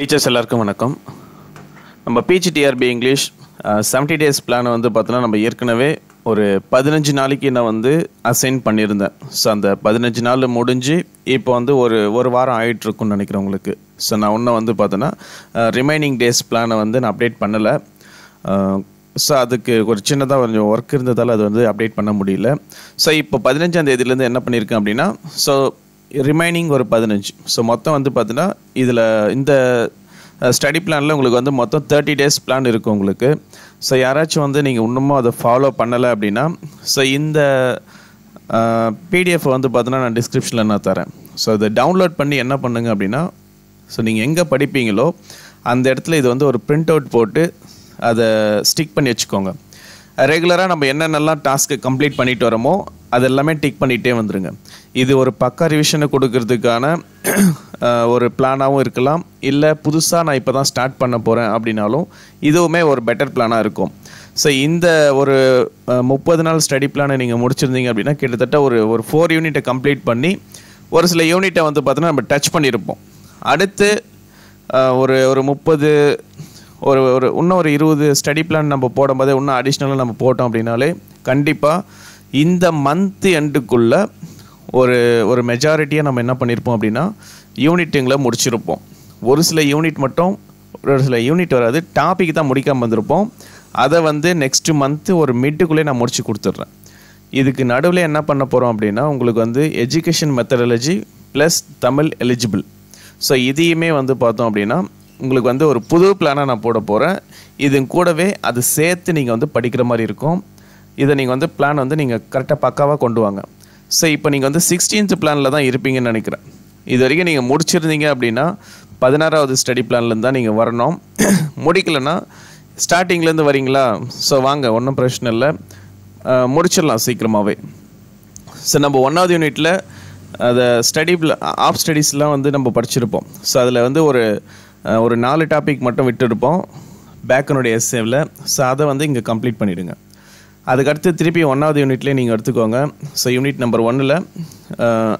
Teachers எல்லாருக்கும் வணக்கம். நம்ம பிஜிடிஆர்பி இங்கிலீஷ் 70 டேஸ் பிளானை வந்து பார்த்தோன்னா நம்ம ஏற்கனவே ஒரு 15 நாளைக்கு நான் வந்து அசைன் பண்ணியிருந்தேன். ஸோ அந்த 15 நாள் முடிஞ்சு இப்போ வந்து ஒரு வாரம் ஆகிட்டுருக்குன்னு நினைக்கிறேன் உங்களுக்கு. ஸோ நான் இன்னும் வந்து பார்த்தோன்னா ரிமைனிங் டேஸ் பிளானை வந்து நான் அப்டேட் பண்ணலை. ஸோ அதுக்கு ஒரு சின்னதாக கொஞ்சம் ஒர்க் இருந்ததால் அது வந்து அப்டேட் பண்ண முடியல. ஸோ இப்போ 15ஆம் தேதியிலேருந்து என்ன பண்ணியிருக்கேன் அப்படின்னா, ஸோ ரிமைனிங் ஒரு 15. ஸோ மொத்தம் வந்து பார்த்தீங்கன்னா இதில் இந்த ஸ்டடி பிளானில் உங்களுக்கு வந்து மொத்தம் 30 டேஸ் பிளான் இருக்கும் உங்களுக்கு. ஸோ யாராச்சும் வந்து நீங்கள் இன்னமும் அதை ஃபாலோ பண்ணலை அப்படின்னா, ஸோ இந்த பிடிஎஃப் வந்து பார்த்தீங்கன்னா நான் டிஸ்கிரிப்ஷனில் நான் தரேன். ஸோ இதை டவுன்லோட் பண்ணி என்ன பண்ணுங்க அப்படின்னா, ஸோ நீங்கள் எங்கே படிப்பீங்களோ அந்த இடத்துல இது வந்து ஒரு பிரிண்ட் அவுட் போட்டு அதை ஸ்டிக் பண்ணி வச்சுக்கோங்க. ரெகுலராக நம்ம என்னென்னலாம் டாஸ்க்கு கம்ப்ளீட் பண்ணிட்டு வரோமோ அது எல்லாமே டிக் பண்ணிகிட்டே வந்துடுங்க. இது ஒரு பக்கா ரிவிஷனை கொடுக்கறதுக்கான ஒரு பிளானாகவும் இருக்கலாம். இல்லை புதுசாக நான் இப்போ தான் ஸ்டார்ட் பண்ண போகிறேன் அப்படின்னாலும் இதுவுமே ஒரு பெட்டர் பிளானாக இருக்கும். ஸோ இந்த ஒரு 30 நாள் ஸ்டடி பிளானை நீங்கள் முடிச்சிருந்தீங்க அப்படின்னா கிட்டத்தட்ட ஒரு 4 யூனிட்டை கம்ப்ளீட் பண்ணி ஒரு சில யூனிட்டை வந்து பார்த்தோன்னா நம்ம டச் பண்ணியிருப்போம். அடுத்து ஒரு 30 இன்னும் ஒரு 20 ஸ்டடி பிளான் நம்ம போடும்போது இன்னும் அடிஷ்னலாக நம்ம போட்டோம் அப்படின்னாலே கண்டிப்பாக இந்த மந்த் எண்டுக்குள்ளே ஒரு மெஜாரிட்டியாக நம்ம என்ன பண்ணியிருப்போம் அப்படின்னா யூனிட்டுங்களை முடிச்சிருப்போம். ஒரு சில யூனிட் வராது, டாபிக் தான் முடிக்காமல் வந்திருப்போம். அதை வந்து நெக்ஸ்ட்டு மந்த்து ஒரு மிட்டுக்குள்ளே நான் முடிச்சு கொடுத்துட்றேன். இதுக்கு நடுவில் என்ன பண்ண போகிறோம் அப்படின்னா உங்களுக்கு வந்து education methodology plus Tamil eligible. So இதையுமே வந்து பார்த்தோம் அப்படின்னா உங்களுக்கு வந்து ஒரு புது பிளானாக நான் போட போகிறேன். இது கூடவே அது சேர்த்து நீங்கள் வந்து படிக்கிற மாதிரி இருக்கும். இதை நீங்கள் வந்து பிளான் வந்து நீங்கள் கரெக்டாக பக்காவாக கொண்டு வாங்க. ஸோ இப்போ நீங்கள் வந்து 16th பிளானில் தான் இருப்பீங்கன்னு நினைக்கிறேன். இது வரைக்கும் நீங்கள் முடிச்சிருந்தீங்க அப்படின்னா 16வது ஸ்டடி பிளான்லேருந்து தான் நீங்கள் வரணும். முடிக்கலைன்னா ஸ்டார்டிங்லேருந்து வரீங்களா? ஸோ வாங்க, ஒன்றும் பிரச்சனை இல்லை, முடிச்சிடலாம் சீக்கிரமாகவே. ஸோ நம்ம 1வது யூனிட்டில் அதை ஆஃப் ஸ்டடீஸ்லாம் வந்து நம்ம படிச்சிருப்போம். ஸோ அதில் வந்து ஒரு 4 டாபிக் மட்டும் விட்டுருப்போம் பேக்கனுடைய எஸ்ஏவில். ஸோ அதை வந்து இங்கே கம்ப்ளீட் பண்ணிவிடுங்க. அதுக்கடுத்து திருப்பி 1வது யூனிட்லேயே நீங்கள் எடுத்துக்கோங்க. ஸோ யூனிட் நம்பர் 1ல்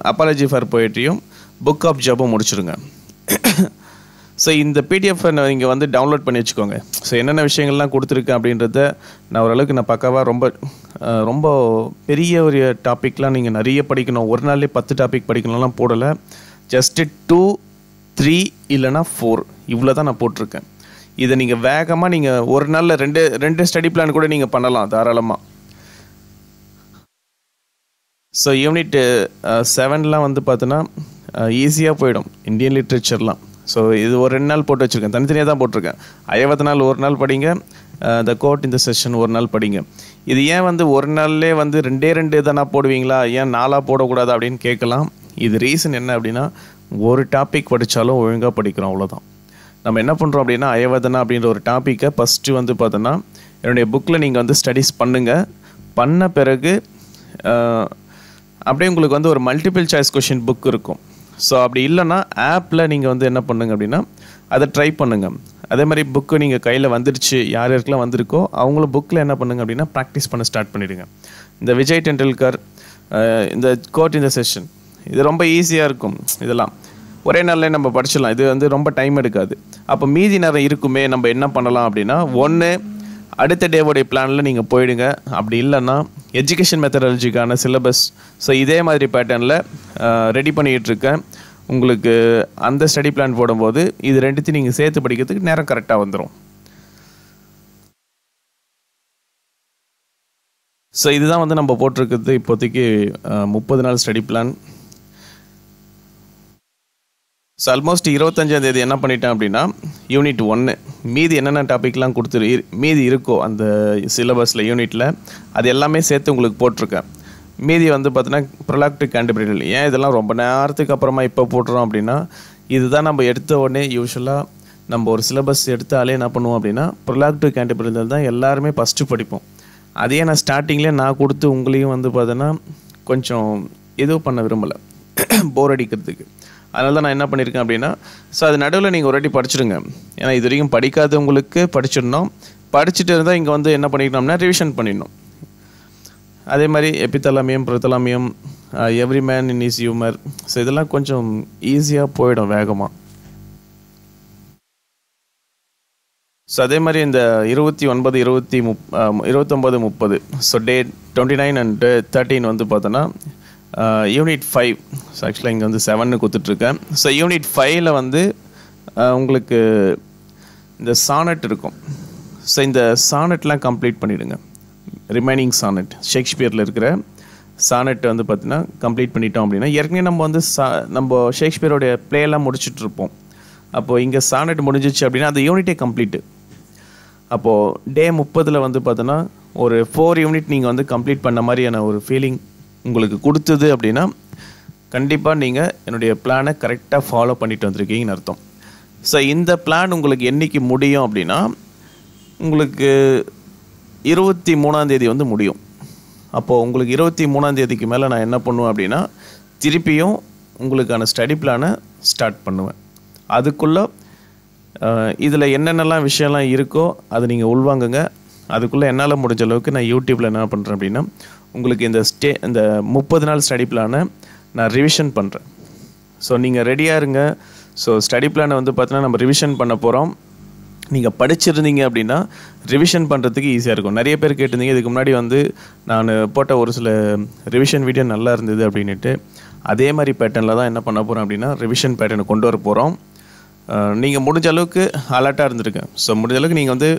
அப்பாலஜி ஃபார் போயட்ரியும் புக் ஆஃப் ஜாபும் முடிச்சுருங்க. ஸோ இந்த பிடிஎஃப் நீங்கள் வந்து டவுன்லோட் பண்ணி வச்சுக்கோங்க. ஸோ என்னென்ன விஷயங்கள்லாம் கொடுத்துருக்கேன் அப்படின்றத நான் ஓரளவுக்கு நான் பக்காவாக ரொம்ப பெரிய ஒரு டாப்பிக்லாம் நீங்கள் நிறைய படிக்கணும், ஒரு நாள்லேயே 10 டாபிக் படிக்கணும்லாம் போடலை. ஜஸ்ட்டு 2, 3 இல்லைனா 4 இவ்வளோ தான் நான் போட்டிருக்கேன். இதை நீங்கள் வேகமாக நீங்கள் ஒரு நாளில் ரெண்டு ஸ்டடி பிளான் கூட நீங்கள் பண்ணலாம் தாராளமாக. ஸோ யூனிட் 7லாம் வந்து பார்த்தோன்னா ஈஸியாக போயிடும், இந்தியன் லிட்ரேச்சர்லாம். ஸோ இது ஒரு 2 நாள் போட்டு வச்சுருக்கேன், தனித்தனியாக தான் போட்டிருக்கேன். 50 நாள் ஒரு நாள் படிங்க, த கோட் இந்த செஷன் ஒரு நாள் படிங்க. இது ஏன் வந்து ஒரு நாள்லே வந்து 2 தானே போடுவீங்களா, ஏன் 4 போடக்கூடாது அப்படின்னு கேட்கலாம். இது ரீசன் என்ன அப்படின்னா, ஒரு டாபிக் படித்தாலும் ஒழுங்காக படிக்கிறோம், அவ்வளோதான். நம்ம என்ன பண்ணுறோம் அப்படின்னா அயவதனா அப்படின்ற ஒரு டாப்பிக்கை ஃபஸ்ட்டு வந்து பார்த்தோன்னா என்னுடைய புக்கில் நீங்கள் வந்து ஸ்டடீஸ் பண்ணுங்கள். பண்ண பிறகு அப்படியே உங்களுக்கு வந்து ஒரு மல்டிபிள் சாய்ஸ் கொஷின் புக் இருக்கும். ஸோ அப்படி இல்லைன்னா ஆப்பில் நீங்கள் வந்து என்ன பண்ணுங்க அப்படின்னா அதை ட்ரை பண்ணுங்கள். அதே மாதிரி புக்கு நீங்கள் கையில் வந்துடுச்சு, யாருக்கெல்லாம் வந்திருக்கோ அவங்களும் புக்கில் என்ன பண்ணுங்க அப்படின்னா ப்ராக்டிஸ் பண்ண ஸ்டார்ட் பண்ணிவிடுங்க. இந்த விஜய் டெண்டுல்கர், இந்த கோட் இந்த செஷன், இது ரொம்ப ஈஸியாக இருக்கும். இதெல்லாம் ஒரே நாளில் நம்ம படிச்சிடலாம், இது வந்து ரொம்ப டைம் எடுக்காது. அப்போ மீதி நேரம் இருக்குமே, நம்ம என்ன பண்ணலாம் அப்படின்னா, ஒன்று அடுத்த டேவோடைய பிளானில் நீங்கள் போயிடுங்க. அப்படி இல்லைன்னா எஜுகேஷன் மெத்தடாலஜிக்கான சிலபஸ் ஸோ இதே மாதிரி பேட்டர்னில் ரெடி பண்ணிகிட்ருக்கேன். உங்களுக்கு அந்த ஸ்டடி பிளான் போடும்போது இது ரெண்டுத்தையும் நீங்கள் சேர்த்து படிக்கிறதுக்கு நேரம் கரெக்டாக வந்துடும். ஸோ இதுதான் வந்து நம்ம போட்டிருக்கிறது இப்போதைக்கு 30 நாள் ஸ்டடி பிளான். ஸோ ஆல்மோஸ்ட் 25ஆம் தேதி என்ன பண்ணிட்டேன் அப்படின்னா யூனிட் 1 மீதி என்னென்ன டாபிக்லாம் மீதி இருக்கோ அந்த சிலபஸில் யூனிட்டில் அது எல்லாமே சேர்த்து உங்களுக்கு போட்டிருக்கேன். மீதி வந்து பார்த்தீங்கன்னா ப்ரொலாக்டிக் ஆன்டிபயோட்டிக். ஏன் இதெல்லாம் ரொம்ப நேரத்துக்கு அப்புறமா இப்போ போட்டுறோம் அப்படின்னா, இதுதான் நம்ம எடுத்த உடனே யூஸ்வலாக நம்ம ஒரு சிலபஸ் எடுத்தாலே என்ன பண்ணுவோம் அப்படின்னா ப்ரொலாக்டிக் ஆன்டிபயோட்டிக் தான் எல்லாருமே ஃபஸ்ட்டு படிப்போம். அதையே நான் ஸ்டார்டிங்லேயே நான் கொடுத்து உங்களையும் வந்து பார்த்தீங்கன்னா கொஞ்சம் எதுவும் பண்ண விரும்பலை, போர் அடிக்கிறதுக்கு. அதனால தான் நான் என்ன பண்ணியிருக்கேன் அப்படின்னா, ஸோ அது நடுவில் நீங்கள் ஒரு வாட்டி படிச்சுடுங்க. ஏன்னா இது வரைக்கும் படிக்காதவங்களுக்கு படிச்சிடணும், படிச்சுட்டு இருந்தால் இங்கே வந்து என்ன பண்ணிக்கணும்னா ரிவிஷன் பண்ணிடணும். அதே மாதிரி Epithalamium, Prothalamium, every man in his humour, so இதெல்லாம் கொஞ்சம் ஈஸியாக போயிடும் வேகமாக. ஸோ அதே மாதிரி இந்த 29, 29, 30 ஸோ டே 29 அண்ட் 13 வந்து பார்த்தோன்னா யூனிட் 5. ஸோ ஆக்சுவலாக இங்கே வந்து 7ன்னு கொடுத்துட்ருக்கேன். ஸோ யூனிட் 5ல் வந்து உங்களுக்கு இந்த சானட் இருக்கும். ஸோ இந்த சானட்லாம் கம்ப்ளீட் பண்ணிவிடுங்க. ரிமைனிங் சானட் ஷேக்ஸ்பியரில் இருக்கிற சானட் வந்து பார்த்தீங்கன்னா கம்ப்ளீட் பண்ணிட்டோம் அப்படின்னா, ஏற்கனவே நம்ம வந்து நம்ம ஷேக்ஸ்பியரோடைய ப்ளேலாம் முடிச்சுட்ருப்போம். அப்போது இங்கே சானட் முடிஞ்சிச்சு அப்படின்னா அந்த யூனிட்டே கம்ப்ளீட்டு. அப்போது டே 30 வந்து பார்த்தோன்னா ஒரு 4 யூனிட் நீங்கள் வந்து கம்ப்ளீட் பண்ண மாதிரியான ஒரு ஃபீலிங் உங்களுக்கு கொடுத்தது அப்படின்னா, கண்டிப்பாக நீங்கள் என்னுடைய பிளானை கரெக்டாக ஃபாலோ பண்ணிட்டு வந்திருக்கீங்கன்னு அர்த்தம். ஸோ இந்த பிளான் உங்களுக்கு என்றைக்கு முடியும் அப்படின்னா, உங்களுக்கு 23ஆம் தேதி வந்து முடியும். அப்போது உங்களுக்கு 23ஆம் தேதிக்கு மேலே நான் என்ன பண்ணுவேன் அப்படின்னா, திருப்பியும் உங்களுக்கான ஸ்டடி பிளானை ஸ்டார்ட் பண்ணுவேன். அதுக்குள்ளே இதில் என்னென்னலாம் விஷயம்லாம் இருக்கோ அதை நீங்கள் உள்வாங்குங்க. அதுக்குள்ளே என்னால் முடிஞ்ச அளவுக்கு நான் யூடியூப்பில் என்ன பண்ணுறேன் அப்படின்னா, உங்களுக்கு இந்த 30 நாள் ஸ்டடி பிளானை நான் ரிவிஷன் பண்ணுறேன். ஸோ நீங்கள் ரெடியாக இருங்க. ஸோ ஸ்டடி பிளானை வந்து பார்த்தீங்கன்னா நம்ம ரிவிஷன் பண்ண போகிறோம். நீங்கள் படிச்சிருந்தீங்க அப்படின்னா ரிவிஷன் பண்ணுறதுக்கு ஈஸியாக இருக்கும். நிறைய பேர் கேட்டிருந்தீங்க, இதுக்கு முன்னாடி வந்து நான் போட்ட ஒரு சில ரிவிஷன் வீடியோ நல்லா இருந்தது அப்படின்ட்டு. அதே மாதிரி பேட்டர்னில் தான் என்ன பண்ண போகிறோம் அப்படின்னா, ரிவிஷன் பேட்டர்னை கொண்டு வர போகிறோம். நீங்கள் முடிஞ்ச அளவுக்கு அலர்ட்டாக இருந்துருங்க. ஸோ முடிஞ்ச அளவுக்கு நீங்கள் வந்து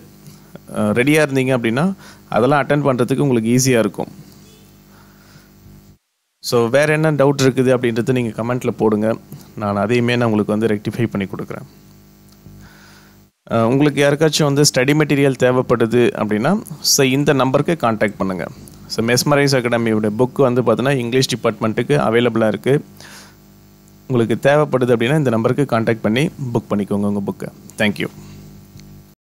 ரெடியாக இருந்தீங்க அப்படின்னா அதெல்லாம் அட்டென்ட் பண்ணுறதுக்கு உங்களுக்கு ஈஸியாக இருக்கும். ஸோ வேறு என்ன டவுட் இருக்குது அப்படின்றது நீங்கள் கமெண்ட்டில் போடுங்க. நான் அதையுமே நான் உங்களுக்கு வந்து ரெக்டிஃபை பண்ணி கொடுக்குறேன். உங்களுக்கு யாருக்காச்சும் வந்து ஸ்டடி மெட்டீரியல் தேவைப்படுது அப்படின்னா ஸோ இந்த நம்பருக்கு கான்டாக்ட் பண்ணுங்கள். ஸோ மெஸ்மரைஸ் அகாடமியோட புக்கு வந்து பார்த்தீங்கன்னா இங்கிலீஷ் டிபார்ட்மெண்ட்டுக்கு அவைலபிளாக இருக்குது. உங்களுக்கு தேவைப்படுது அப்படின்னா இந்த நம்பருக்கு கான்டாக்ட் பண்ணி புக் பண்ணிக்கோங்க உங்கள் புக்கை. தேங்க்யூ.